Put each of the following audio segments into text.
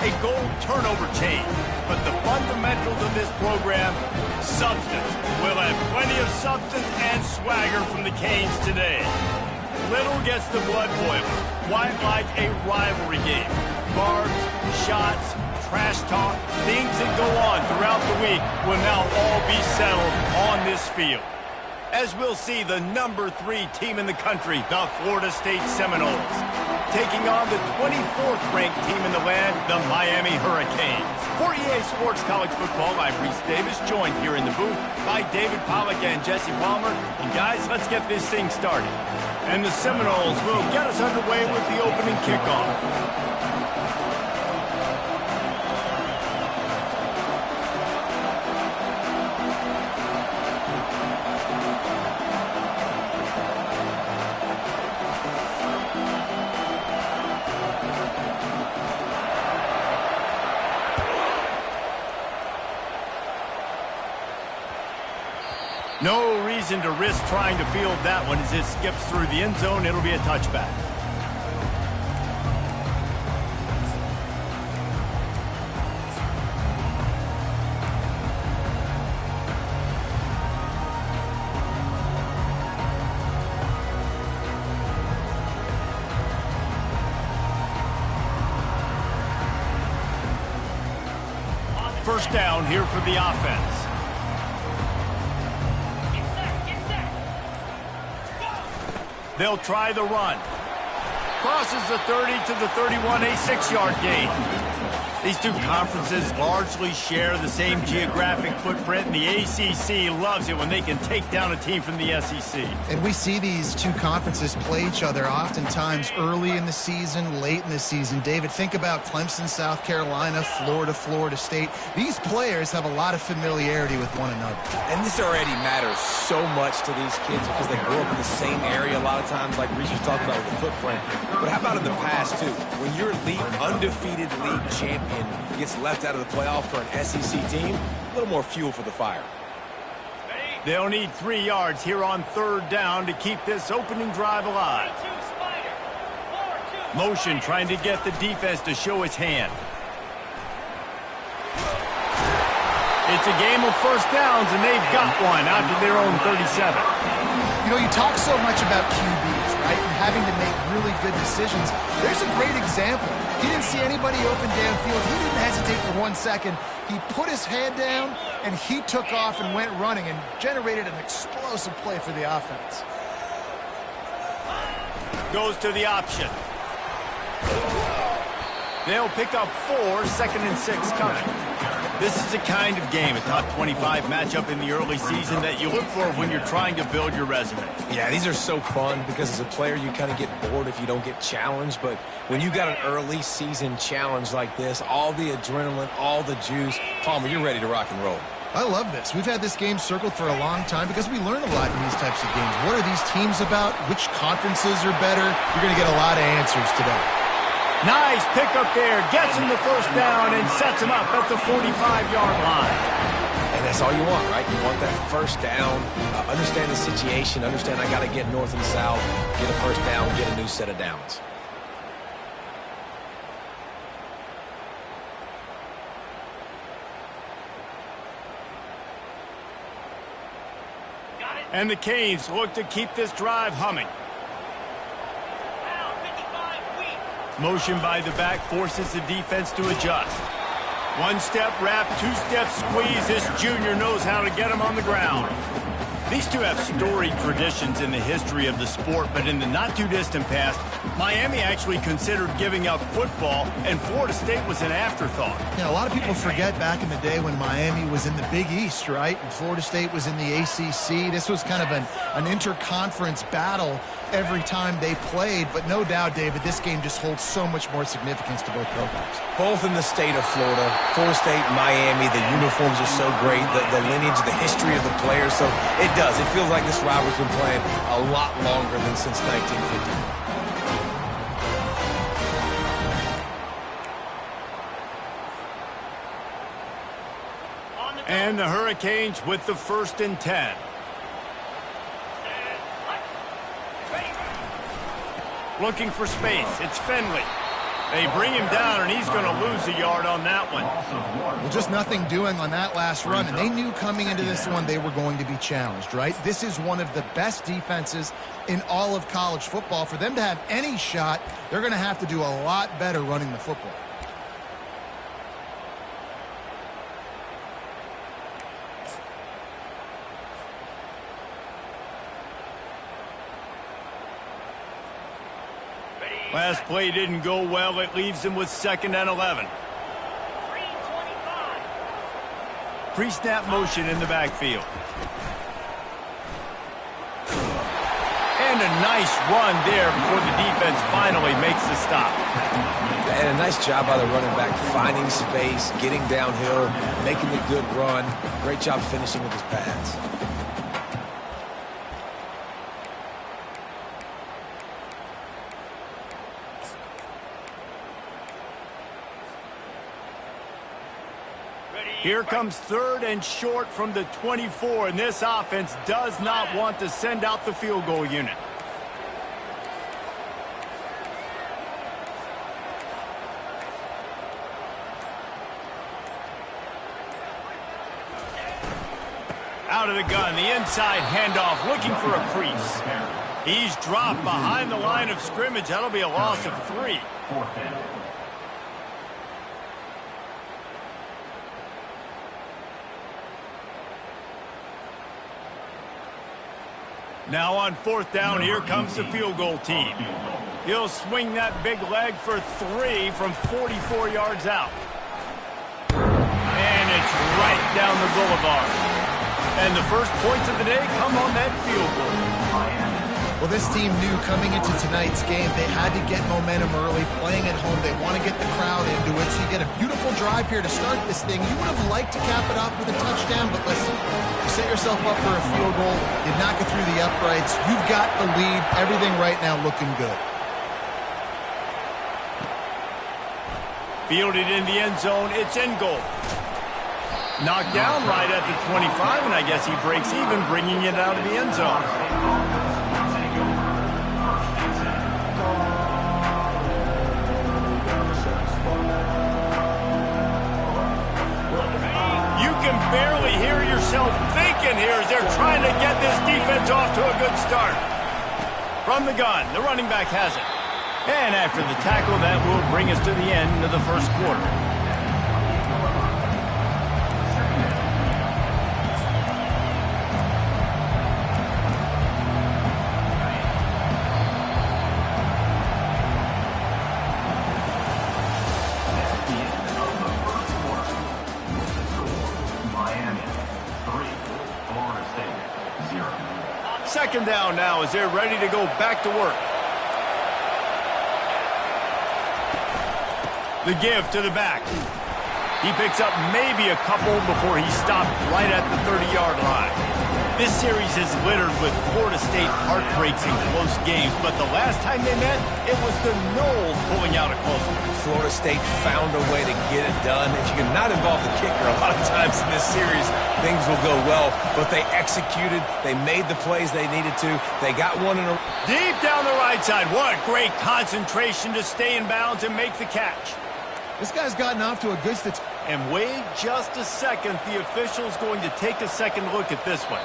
a gold turnover chain. But the fundamentals of this program, substance. We'll have plenty of substance and swagger from the Canes today. Little gets the blood boiling. Quite like a rivalry game. Barbs, shots, trash talk, things that go on throughout the week will now all be settled on this field. As we'll see the #3 team in the country, the Florida State Seminoles, taking on the 24th ranked team in the land, the Miami Hurricanes. For EA Sports College Football, I'm Reese Davis, joined here in the booth by David Pollack and Jesse Palmer. And guys, let's get this thing started. And the Seminoles will get us underway with the opening kickoff. No reason to risk trying to field that one as it skips through the end zone. It'll be a touchback. First down here for the offense. They'll try the run. Crosses the 30 to the 31, a 6-yard gain. These two conferences largely share the same geographic footprint, and the ACC loves it when they can take down a team from the SEC. And we see these two conferences play each other oftentimes early in the season, late in the season. David, think about Clemson, South Carolina, Florida, Florida State. These players have a lot of familiarity with one another. And this already matters so much to these kids because they grew up in the same area a lot of times, like Reese was talking about with the footprint. But how about in the past, too? When your undefeated league champion gets left out of the playoff for an SEC team, a little more fuel for the fire. They'll need 3 yards here on third down to keep this opening drive alive. Motion trying to get the defense to show its hand. It's a game of first downs, and they've got one out to their own 37. You know, you talk so much about QBs, right, and having to make really good decisions. There's a great example. He didn't see anybody open downfield. He didn't hesitate for 1 second. He put his head down, and he took off and went running and generated an explosive play for the offense. Goes to the option. They'll pick up 4, 2nd and 6 coming. This is the kind of game, a top 25 matchup in the early season that you look for when you're trying to build your resume. Yeah, these are so fun because as a player you kind of get bored if you don't get challenged, but when you got an early season challenge like this, all the adrenaline, all the juice, Palmer, you're ready to rock and roll. I love this. We've had this game circled for a long time because we learn a lot in these types of games. What are these teams about? Which conferences are better? You're going to get a lot of answers today. Nice pickup there. Gets him the first down and sets him up at the 45-yard line. And that's all you want, right? You want that first down, understand the situation, understand I got to get north and south, get a first down, get a new set of downs. And the Canes look to keep this drive humming. Motion by the back forces the defense to adjust. 1-step wrap, 2-step squeeze. This junior knows how to get him on the ground. These two have storied traditions in the history of the sport, but in the not-too-distant past, Miami actually considered giving up football, and Florida State was an afterthought. Yeah, a lot of people forget back in the day when Miami was in the Big East, right? And Florida State was in the ACC. This was kind of an interconference battle every time they played, but no doubt, David, this game just holds so much more significance to both programs. Both in the state of Florida, Florida State, Miami, the uniforms are so great, the lineage, the history of the players, so it does. It feels like this rivalry's been playing a lot longer than since 1950. And the Hurricanes with the 1st and 10. Looking for space. It's Finley. They bring him down, and he's going to lose a yard on that one. Well, just nothing doing on that last run, and they knew coming into this one they were going to be challenged, right? This is one of the best defenses in all of college football. For them to have any shot, they're going to have to do a lot better running the football. Last play didn't go well. It leaves him with 2nd and 11. Pre-snap motion in the backfield. And a nice run there before the defense finally makes the stop. And a nice job by the running back, finding space, getting downhill, making a good run. Great job finishing with his pads. Here comes 3rd and short from the 24, and this offense does not want to send out the field goal unit. Out of the gun, the inside handoff, looking for a crease. He's dropped behind the line of scrimmage. That'll be a loss of 3. Now on 4th down, here comes the field goal team. He'll swing that big leg for 3 from 44 yards out. And it's right down the boulevard. And the first points of the day come on that field goal. Well, this team knew coming into tonight's game they had to get momentum early, playing at home. They want to get the crowd into it, so you get a beautiful drive here to start this thing. You would have liked to cap it off with a touchdown, but listen, you set yourself up for a field goal, you knock it through the uprights, you've got the lead, everything right now looking good. Fielded in the end zone, it's in goal. Knocked down right at the 25, and I guess he breaks even, bringing it out of the end zone. Barely hear yourself thinking here as they're trying to get this defense off to a good start. From the gun, the running back has it. And after the tackle, that will bring us to the end of the first quarter. Second down now as they're ready to go back to work. The give to the back. He picks up maybe a couple before he stopped right at the 30-yard line. This series is littered with Florida State heartbreaks and close games, but the last time they met, it was the Noles pulling out a close one. Florida State found a way to get it done. If you can not involve the kicker a lot of times in this series, things will go well. But they executed. They made the plays they needed to. They got one in a... Deep down the right side. What great concentration to stay in bounds and make the catch. This guy's gotten off to a good start. And wait just a second. The official's going to take a second look at this one.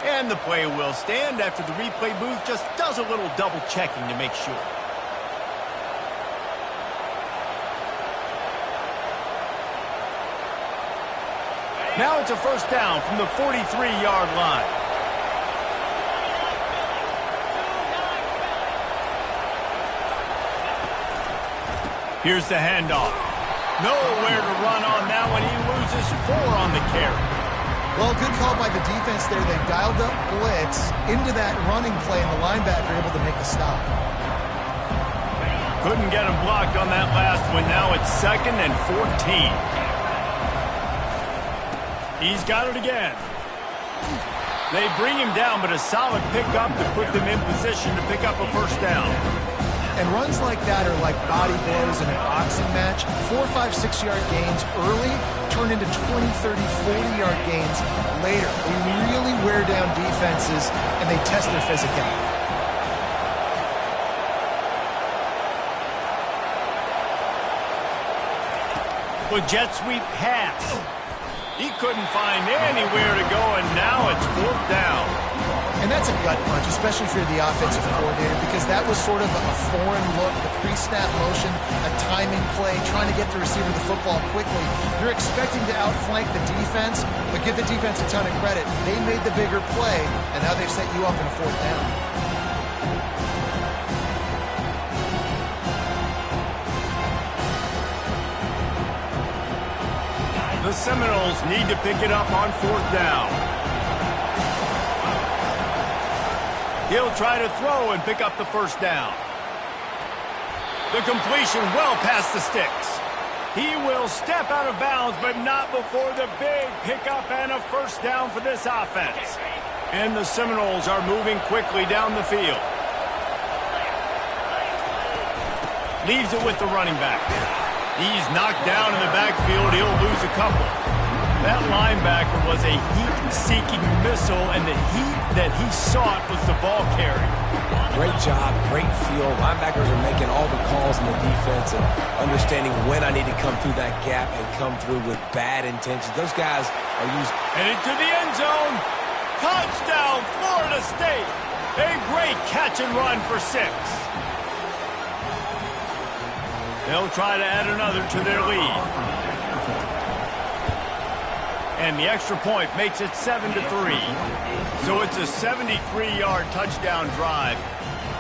And the play will stand after the replay booth just does a little double checking to make sure. Now it's a first down from the 43-yard line. Here's the handoff. Nowhere to run on that one. He loses 4 on the carry. Well, good call by the defense there. They dialed up blitz into that running play, and the linebacker able to make a stop. Couldn't get him blocked on that last one. Now it's 2nd and 14. He's got it again. They bring him down, but a solid pickup to put them in position to pick up a first down. And runs like that are like body blows in a boxing match. 4, 5, 6-yard gains early turn into 20, 30, 40-yard gains later. They really wear down defenses, and they test their physicality. With jet sweep pass. He couldn't find anywhere to go, and now it's 4th down. And that's a gut punch, especially if you're the offensive coordinator, because that was sort of a foreign look, the pre-snap motion, a timing play, trying to get the receiver the football quickly. You're expecting to outflank the defense, but give the defense a ton of credit. They made the bigger play, and now they've set you up in a 4th down. The Seminoles need to pick it up on 4th down. He'll try to throw and pick up the 1st down. The completion well past the sticks. He will step out of bounds, but not before the big pickup and a 1st down for this offense. And the Seminoles are moving quickly down the field. Leaves it with the running back. He's knocked down in the backfield. He'll lose a couple. That linebacker was a heat-seeking missile, and the heat that he sought was the ball carry. Great job, great feel. Linebackers are making all the calls in the defense and understanding when I need to come through that gap and come through with bad intentions. Those guys are used. And into the end zone. Touchdown, Florida State. A great catch and run for 6. They'll try to add another to their lead. And the extra point makes it 7-3. So it's a 73-yard touchdown drive.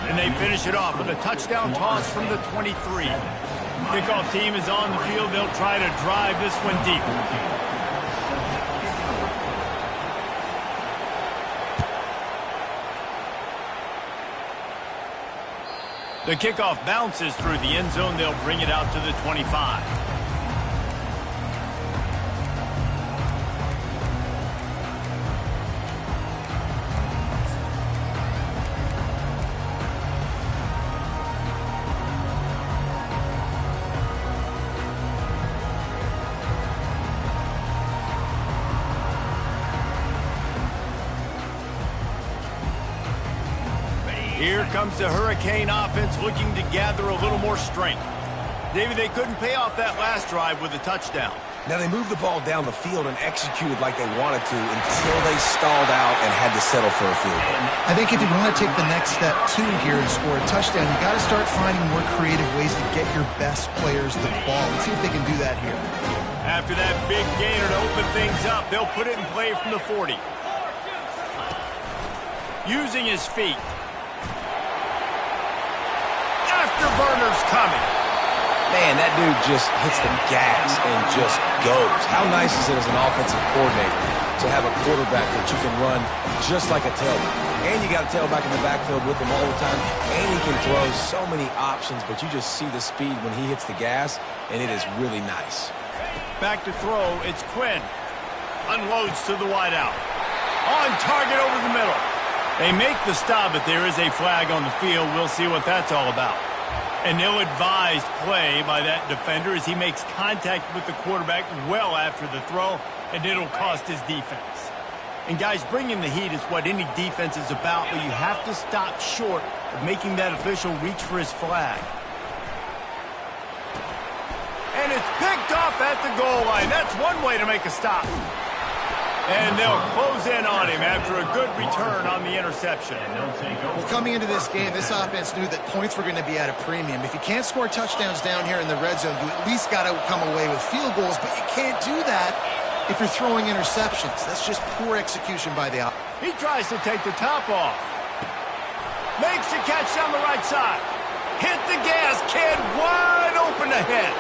And they finish it off with a touchdown toss from the 23. Kickoff team is on the field. They'll try to drive this one deep. The kickoff bounces through the end zone. They'll bring it out to the 25. Here comes the Hurricane offense looking to gather a little more strength. David, they couldn't pay off that last drive with a touchdown. Now they moved the ball down the field and executed like they wanted to until they stalled out and had to settle for a field goal. I think if you want to take the next step, too, here and score a touchdown, you got to start finding more creative ways to get your best players the ball. Let's see if they can do that here. After that big gainer to open things up, they'll put it in play from the 40. Using his feet. Afterburner's coming. Man, that dude just hits the gas and just goes. How nice is it as an offensive coordinator to have a quarterback that you can run just like a tailback? And you got a tailback in the backfield with him all the time. And he can throw so many options, but you just see the speed when he hits the gas, and it is really nice. Back to throw, it's Quinn. Unloads to the wideout. On target over the middle. They make the stop, but there is a flag on the field. We'll see what that's all about. An ill-advised play by that defender as he makes contact with the quarterback well after the throw, and it'll cost his defense. And guys, bringing the heat is what any defense is about, but you have to stop short of making that official reach for his flag. And it's picked off at the goal line. That's one way to make a stop. And they'll close in on him after a good return on the interception. Well, coming into this game, this offense knew that points were going to be at a premium. If you can't score touchdowns down here in the red zone, you at least got to come away with field goals, but you can't do that if you're throwing interceptions. That's just poor execution by the offense. He tries to take the top off. Makes a catch down the right side. Hit the gas, kid. Wide open ahead.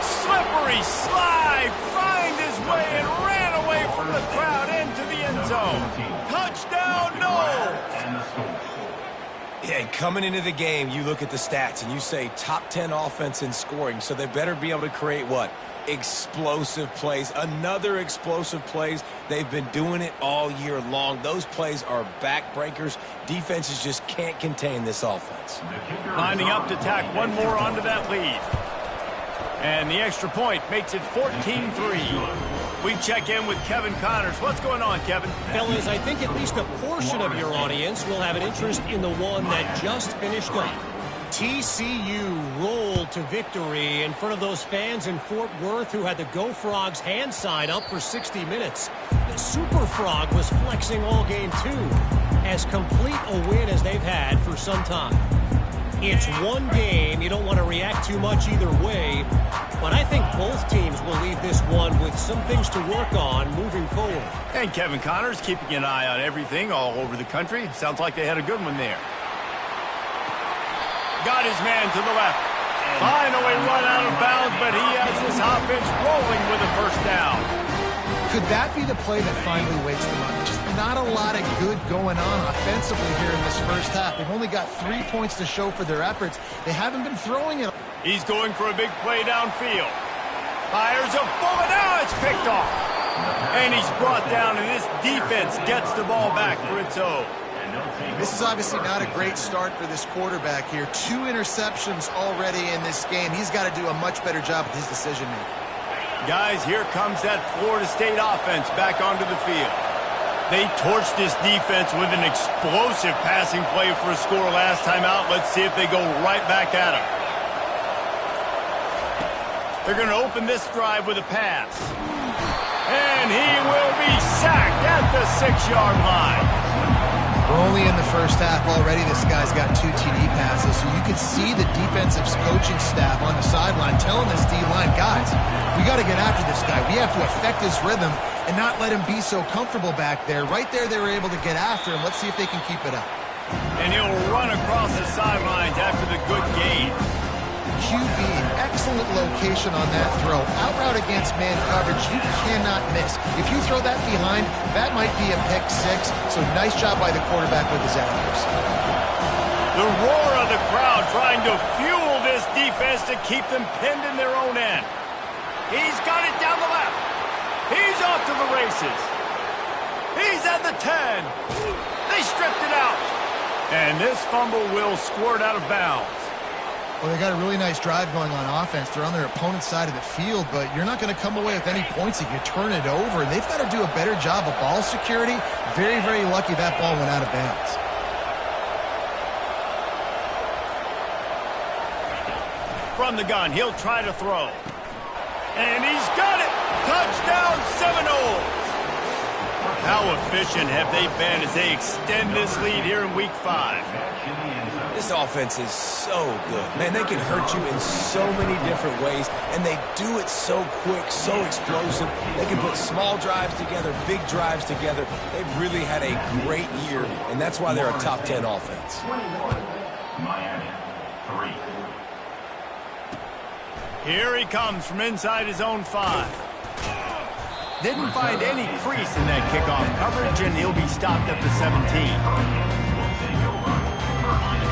Slippery slide. Find his way and ran away from the crowd into the end zone. Touchdown, no. Yeah, and coming into the game, you look at the stats and you say top 10 offense in scoring, so they better be able to create what? Explosive plays. Another explosive plays. They've been doing it all year long. Those plays are backbreakers. Defenses just can't contain this offense. Lining up to tack one more onto that lead. And the extra point makes it 14-3. We check in with Kevin Connors. What's going on, Kevin? Fellas, I think at least a portion of your audience will have an interest in the one that just finished up. TCU rolled to victory in front of those fans in Fort Worth who had the Go Frogs hand sign up for 60 minutes. The Super Frog was flexing all game too. As complete a win as they've had for some time. It's one game. You don't want to react too much either way. But I think both teams will leave this one with some things to work on moving forward. And Kevin Connors keeping an eye on everything all over the country. Sounds like they had a good one there. Got his man to the left. Finally run out of bounds, but he has this offense rolling with a first down. Could that be the play that finally wakes them up? Just not a lot of good going on offensively here in this first half. They've only got 3 points to show for their efforts. They haven't been throwing it. He's going for a big play downfield. Fires a bullet. Now it's picked off. And he's brought down, and this defense gets the ball back for its own. This is obviously not a great start for this quarterback here. 2 interceptions already in this game. He's got to do a much better job with his decision-making. Guys, here comes that Florida State offense back onto the field. They torched this defense with an explosive passing play for a score last time out. Let's see if they go right back at him. They're going to open this drive with a pass. And he will be sacked at the 6-yard line. We're only in the first half already. This guy's got 2 TD passes, so you can see the defensive coaching staff on the sideline telling this D-line, guys, we got to get after this guy. We have to affect his rhythm and not let him be so comfortable back there. Right there, they were able to get after him. Let's see if they can keep it up. And he'll run across the sidelines after the good gain. QB, excellent location on that throw. Out route against man coverage, you cannot miss. If you throw that behind, that might be a pick 6. So nice job by the quarterback with his accuracy. The roar of the crowd trying to fuel this defense to keep them pinned in their own end. He's got it down the left. He's off to the races. He's at the 10. They stripped it out. And this fumble will squirt out of bounds. Well, they got a really nice drive going on offense. They're on their opponent's side of the field, but you're not going to come away with any points if you turn it over. And they've got to do a better job of ball security. Very, very lucky that ball went out of bounds. From the gun, he'll try to throw. And he's got it! Touchdown, Seminoles! How efficient have they been as they extend this lead here in Week 5? This offense is so good. Man, they can hurt you in so many different ways, and they do it so quick, so explosive. They can put small drives together, big drives together. They've really had a great year, and that's why they're a top 10 offense. 21, Miami, 3. Here he comes from inside his own 5. Didn't find any crease in that kickoff coverage, and he'll be stopped at the 17.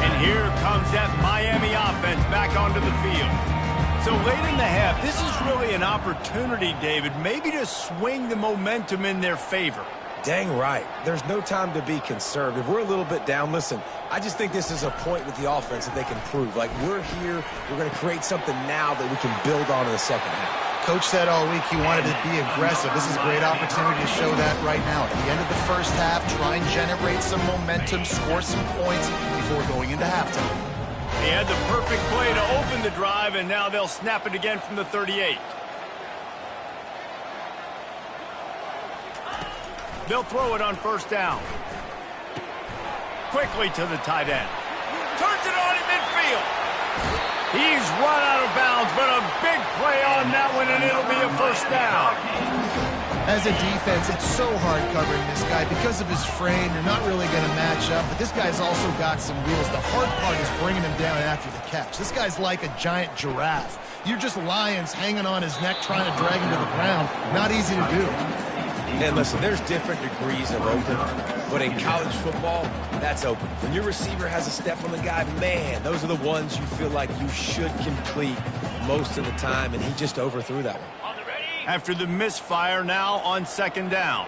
And here comes that Miami offense back onto the field. So late in the half, this is really an opportunity, David, maybe to swing the momentum in their favor. Dang right. There's no time to be conservative. We're a little bit down. Listen, I just think this is a point with the offense that they can prove. Like, we're here, we're going to create something now that we can build on in the second half. Coach said all week he wanted to be aggressive. This is a great opportunity to show that right now. At the end of the first half, try and generate some momentum, score some points before going into halftime. He had the perfect play to open the drive, and now they'll snap it again from the 38. They'll throw it on first down. Quickly to the tight end. Turns it on in midfield. He's run out of bounds, but a big play on that one, and it'll be a first down. As a defense, it's so hard covering this guy. Because of his frame, you're not really going to match up, but this guy's also got some wheels. The hard part is bringing him down after the catch. This guy's like a giant giraffe. You're just lions hanging on his neck trying to drag him to the ground. Not easy to do. And listen, there's different degrees of open, but in college football, that's open. When your receiver has a step on the guy, man, those are the ones you feel like you should complete most of the time, and he just overthrew that one. After the misfire, now on second down.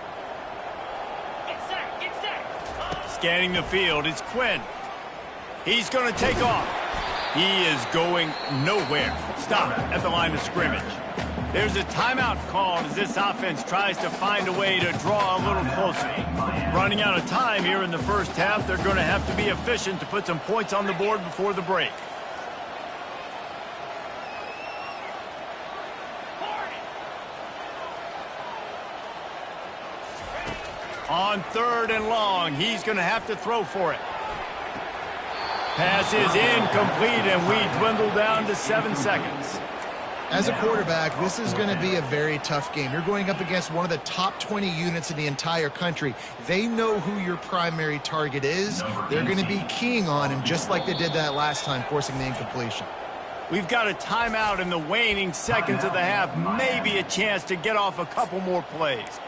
Scanning the field, it's Quinn. He's going to take off. He is going nowhere. Stop at the line of scrimmage. There's a timeout called as this offense tries to find a way to draw a little closer. Running out of time here in the first half, they're going to have to be efficient to put some points on the board before the break. On 3rd and long, he's going to have to throw for it. Pass is incomplete, and we dwindle down to 7 seconds. As a quarterback, this is going to be a very tough game. You're going up against one of the top 20 units in the entire country. They know who your primary target is. They're going to be keying on him, just like they did that last time, forcing the incompletion. We've got a timeout in the waning seconds of the half, maybe a chance to get off a couple more plays.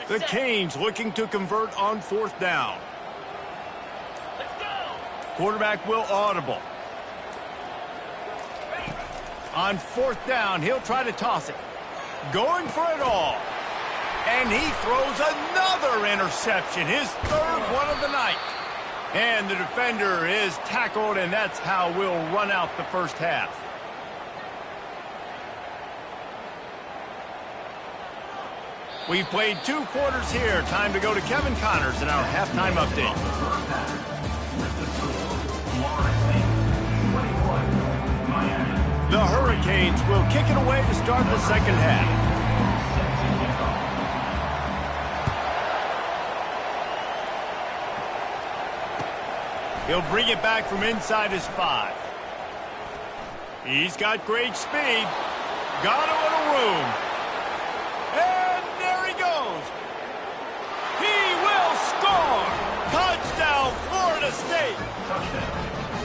The Canes looking to convert on 4th down. Let's go. Quarterback will audible. On 4th down, he'll try to toss it. Going for it all. And he throws another interception, his 3rd one of the night. And the defender is tackled, and that's how we'll run out the first half. We've played 2 quarters here. Time to go to Kevin Connors in our halftime update. The Hurricanes will kick it away to start the second half. He'll bring it back from inside his 5. He's got great speed. Got a little room. And there he goes. He will score. Touchdown, Florida State.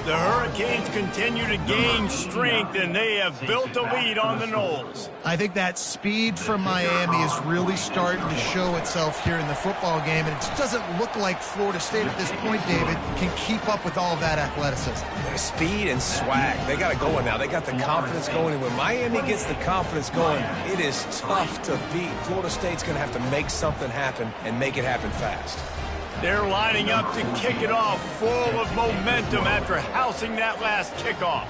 The Hurricanes continue to gain strength, and they have built a lead on the Noles. I think that speed from Miami is really starting to show itself here in the football game, and it just doesn't look like Florida State at this point, David, can keep up with all that athleticism. Speed and swag. They got it going now. They got the confidence going, and when Miami gets the confidence going, it is tough to beat. Florida State's going to have to make something happen and make it happen fast. They're lining up to kick it off full of momentum after housing that last kickoff.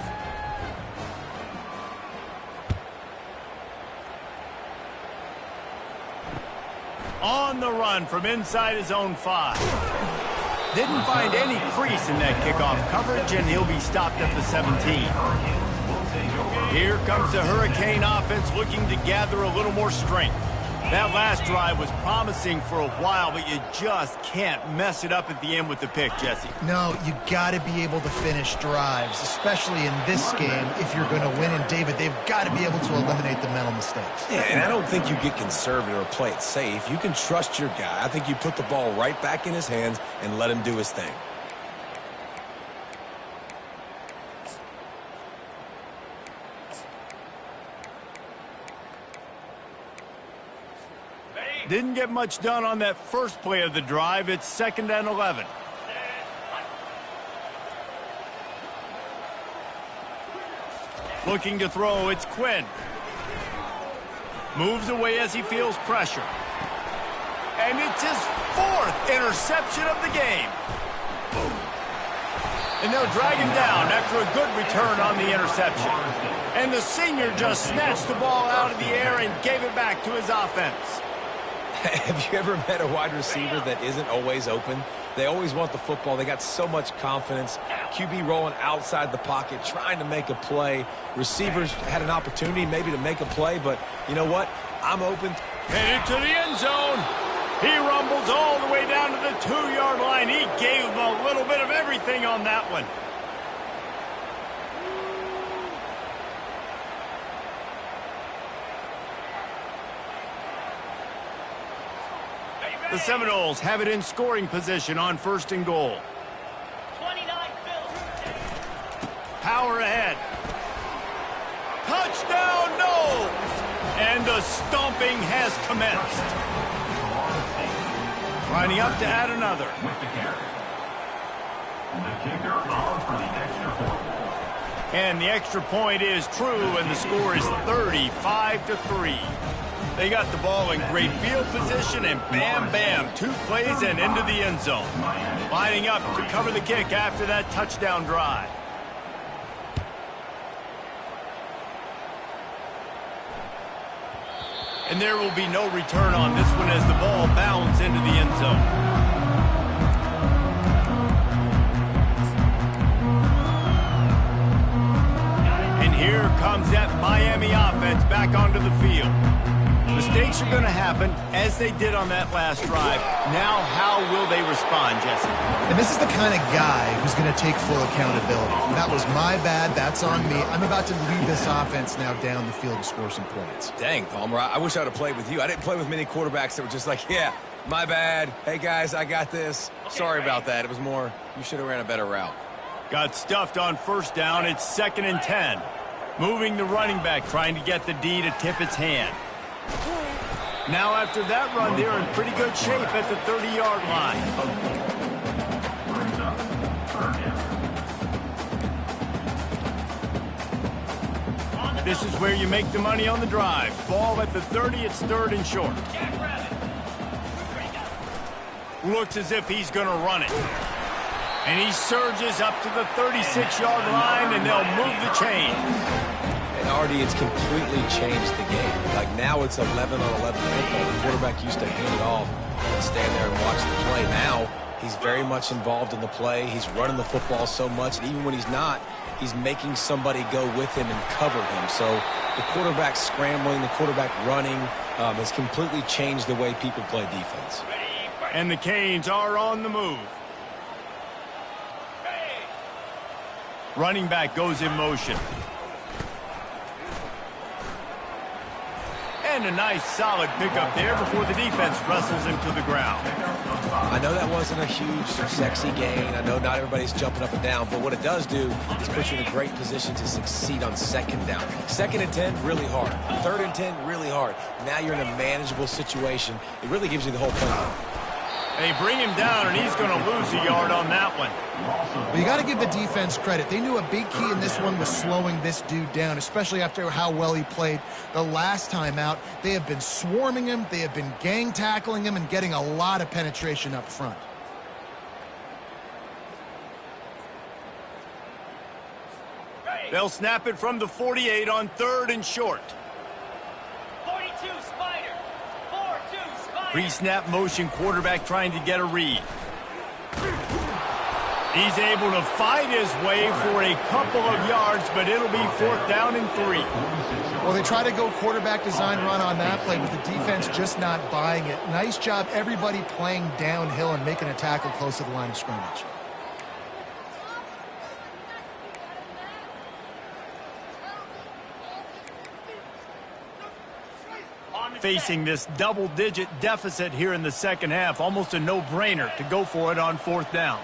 On the run from inside his own 5. Didn't find any crease in that kickoff coverage, and he'll be stopped at the 17. Here comes the Hurricane offense looking to gather a little more strength. That last drive was promising for a while, but you just can't mess it up at the end with the pick, Jesse. No, you got to be able to finish drives, especially in this game if you're going to win. And, David, they've got to be able to eliminate the mental mistakes. Yeah, and I don't think you get conservative or play it safe. You can trust your guy. I think you put the ball right back in his hands and let him do his thing. Didn't get much done on that first play of the drive. It's 2nd and 11. Looking to throw, it's Quinn. Moves away as he feels pressure. And it's his 4th interception of the game. And they'll drag him down after a good return on the interception. And the senior just snatched the ball out of the air and gave it back to his offense. Have you ever met a wide receiver that isn't always open? They always want the football. They got so much confidence. QB rolling outside the pocket, trying to make a play. Receivers had an opportunity maybe to make a play, but you know what? I'm open. Headed to the end zone. He rumbles all the way down to the 2-yard line. He gave him a little bit of everything on that one. The Seminoles have it in scoring position on 1st and goal. 29 Power ahead. Touchdown, Noles! And the stomping has commenced. Lining up to add another. And the extra point is true, and the score is 35-3. They got the ball in great field position, and bam, bam, 2 plays and into the end zone. Lining up to cover the kick after that touchdown drive. And there will be no return on this one as the ball bounds into the end zone. comes that Miami offense back onto the field. Mistakes are going to happen, as they did on that last drive. Now, how will they respond, Jesse? And this is the kind of guy who's going to take full accountability. That was my bad. That's on me. I'm about to lead this offense now down the field to score some points. Dang, Palmer, I wish I would have played with you. I didn't play with many quarterbacks that were just like, yeah, my bad. Hey, guys, I got this. Sorry about that. It was more, you should have ran a better route. Got stuffed on first down. It's 2nd and 10. Moving the running back, trying to get the D to tip its hand. Now after that run, they're in pretty good shape at the 30-yard line. This is where you make the money on the drive. Ball at the 30, it's 3rd and short. Looks as if he's going to run it. And he surges up to the 36-yard line, and they'll move the chain. And Artie, it's completely changed the game. Like now it's 11-on-11 football. The quarterback used to hand it off and stand there and watch the play. Now he's very much involved in the play. He's running the football so much, and even when he's not, he's making somebody go with him and cover him. So the quarterback scrambling, the quarterback running has completely changed the way people play defense. And the Canes are on the move. Running back goes in motion. And a nice solid pickup there before the defense wrestles him to the ground. I know that wasn't a huge, sexy gain. I know not everybody's jumping up and down, but what it does do is put you in a great position to succeed on 2nd down. 2nd and 10, really hard. 3rd and 10, really hard. Now you're in a manageable situation. It really gives you the whole playbook. They bring him down, and he's going to lose a yard on that one. Well, you got to give the defense credit. They knew a big key in this one was slowing this dude down, especially after how well he played the last time out. They have been swarming him. They have been gang tackling him and getting a lot of penetration up front. They'll snap it from the 48 on 3rd and short. 42 Spider. 4-2 Spider. Pre-snap motion, quarterback trying to get a read. He's able to fight his way for a couple of yards, but it'll be 4th down and 3. Well, they try to go quarterback design run on that play, with the defense just not buying it. Nice job, everybody playing downhill and making a tackle close to the line of scrimmage. Facing this double-digit deficit here in the second half, almost a no-brainer to go for it on 4th down.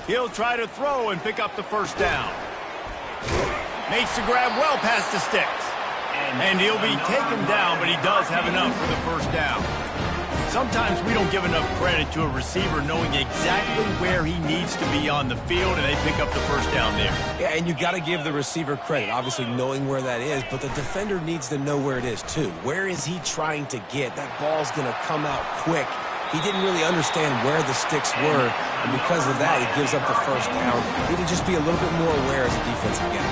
He'll try to throw and pick up the first down. Makes the grab well past the sticks. And he'll be taken down, but he does have enough for the first down. Sometimes we don't give enough credit to a receiver knowing exactly where he needs to be on the field, and they pick up the first down there. Yeah, and you got to give the receiver credit, obviously knowing where that is, but the defender needs to know where it is too. Where is he trying to get? That ball's going to come out quick. He didn't really understand where the sticks were, and because of that, he gives up the first down. He need to just be a little bit more aware as a defensive guy.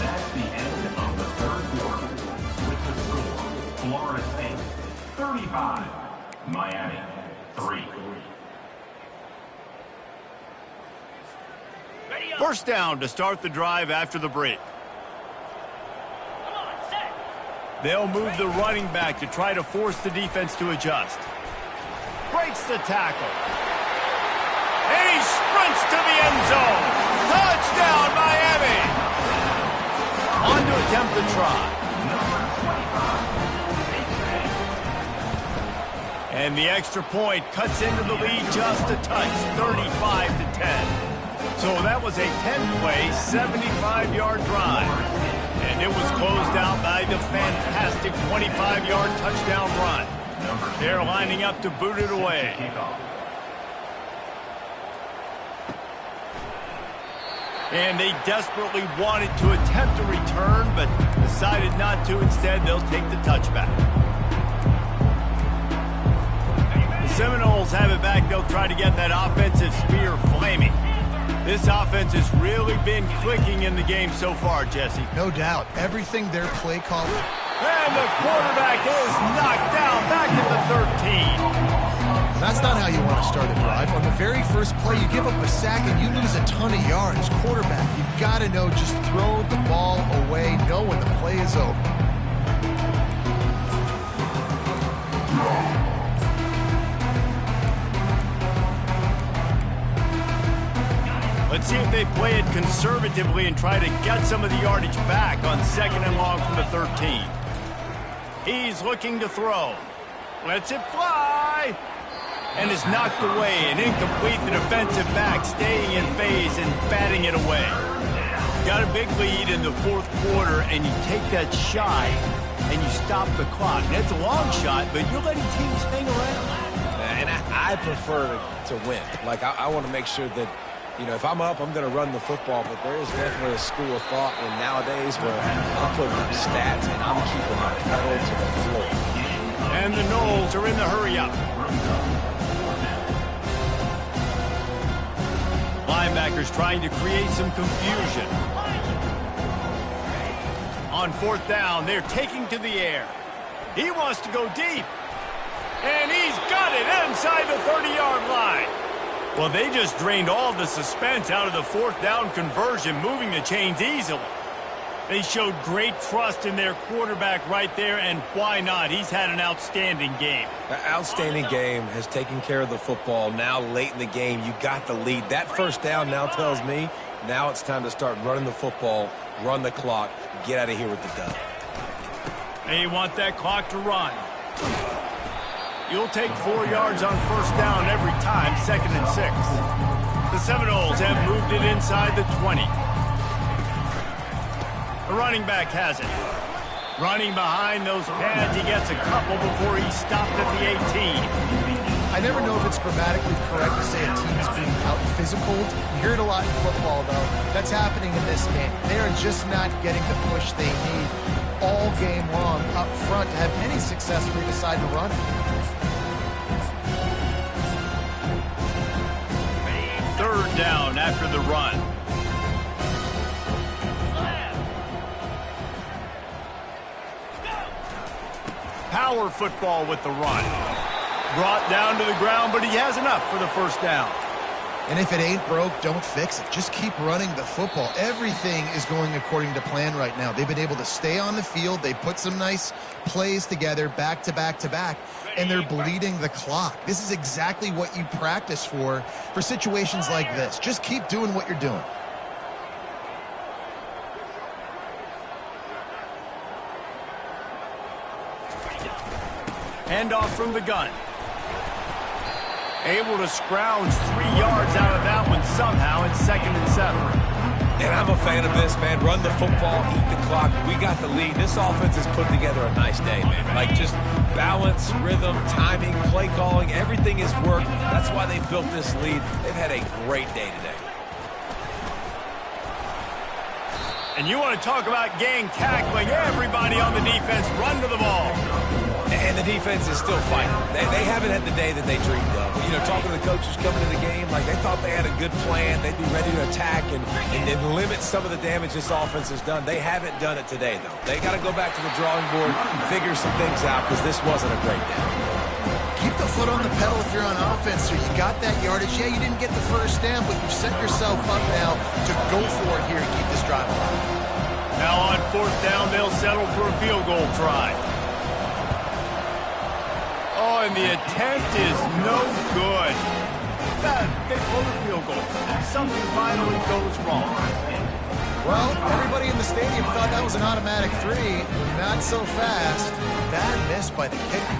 That's the end of the 3rd quarter. With the score, Florida State 35, Miami 3. First down to start the drive after the break. Come on, set. They'll move the running back to try to force the defense to adjust. Breaks the tackle. And he sprints to the end zone. Touchdown, Miami! On to attempt the try. And the extra point cuts into the lead just a touch, 35-10. So that was a 10-play, 75-yard drive. And it was closed out by the fantastic 25-yard touchdown run. They're lining up to boot it away. And they desperately wanted to attempt a return, but decided not to. Instead, they'll take the touchback. The Seminoles have it back. They'll try to get that offensive spear flaming. This offense has really been clicking in the game so far, Jesse. No doubt. Everything their play call And the quarterback is knocked down back at the 13. That's not how you want to start a drive. On the very first play, you give up a sack and you lose a ton of yards. Quarterback, you've got to know, just throw the ball away, know when the play is over. Let's see if they play it conservatively and try to get some of the yardage back on 2nd and long from the 13. He's looking to throw. Lets it fly. And is knocked away and incomplete. The defensive back staying in phase and batting it away. Got a big lead in the 4th quarter, and you take that shot and you stop the clock. That's a long shot, but you're letting teams hang around. And I prefer to win. Like, I want to make sure that, you know, if I'm up, I'm going to run the football, but there is definitely a school of thought in nowadays where I'm putting up stats and I'm keeping my pedal to the floor. And the Noles are in the hurry-up. Linebackers trying to create some confusion. On 4th down, they're taking to the air. He wants to go deep. And he's got it inside the 30-yard line. Well, they just drained all the suspense out of the 4th down conversion, moving the chains easily. They showed great trust in their quarterback right there, and why not? He's had an outstanding game. An outstanding game, has taken care of the football. Now late in the game, you got the lead. That 1st down now tells me now it's time to start running the football, run the clock, get out of here with the dub. They want that clock to run. You'll take 4 yards on 1st down every time, 2nd and 6. The Seminoles have moved it inside the 20. The running back has it. Running behind those pads, he gets a couple before he's stopped at the 18. I never know if it's grammatically correct to say a team is being out-physicaled. You hear it a lot in football, though. That's happening in this game. They are just not getting the push they need all game long up front to have any success when they decide to run it. 3rd down after the run. Power football with the run. Brought down to the ground, but he has enough for the 1st down. And if it ain't broke, don't fix it. Just keep running the football. Everything is going according to plan right now. They've been able to stay on the field. They put some nice plays together back to back to back, and they're bleeding the clock. This is exactly what you practice for situations like this. Just keep doing what you're doing. Handoff from the gun. Able to scrounge 3 yards out of that one somehow. It's 2nd and 7. And I'm a fan of this, man. Run the football, eat the clock. We got the lead. This offense has put together a nice day, man. Like, just balance, rhythm, timing, play calling, everything has worked. That's why they built this lead. They've had a great day today. And you want to talk about gang tackling. Everybody on the defense run to the ball. And the defense is still fighting. They haven't had the day that they dreamed of. You know, talking to the coaches coming to the game, like they thought they had a good plan. They'd be ready to attack and limit some of the damage this offense has done. They haven't done it today, though. They got to go back to the drawing board and figure some things out because this wasn't a great day. Keep the foot on the pedal if you're on offense, so you got that yardage. Yeah, you didn't get the 1st down, but you've set yourself up now to go for it here and keep this drive alive. Now on 4th down, they'll settle for a field goal try. Oh, and the attempt is no good. They blow the field goal. Something finally goes wrong. Well, everybody in the stadium thought that was an automatic 3. Not so fast. Bad miss by the kicker.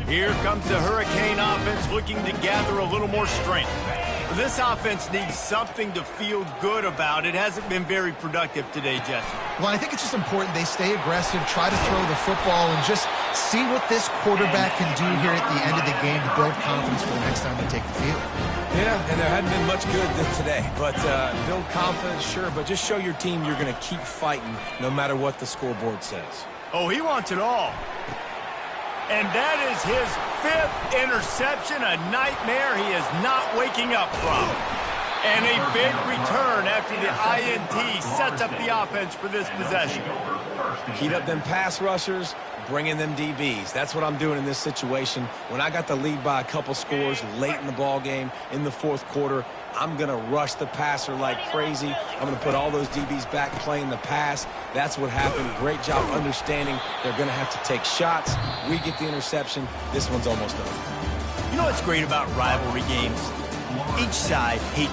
Here comes the Hurricane offense looking to gather a little more strength. This offense needs something to feel good about. It hasn't been very productive today, Jesse. Well, I think it's just important they stay aggressive, try to throw the football, and just see what this quarterback can do here at the end of the game to build confidence for the next time they take the field. Yeah, and there hadn't been much good today. But build confidence, sure, but just show your team you're going to keep fighting no matter what the scoreboard says. Oh, he wants it all. And that is his 5th interception, a nightmare he is not waking up from. And a big return after the INT sets up the offense for this possession. Heat up them pass rushers, bring in them DBs. That's what I'm doing in this situation. When I got the lead by a couple scores late in the ball game in the 4th quarter, I'm going to rush the passer like crazy. I'm going to put all those DBs back playing the pass. That's what happened. Great job understanding they're going to have to take shots. We get the interception. This one's almost over. You know what's great about rivalry games? Each side hates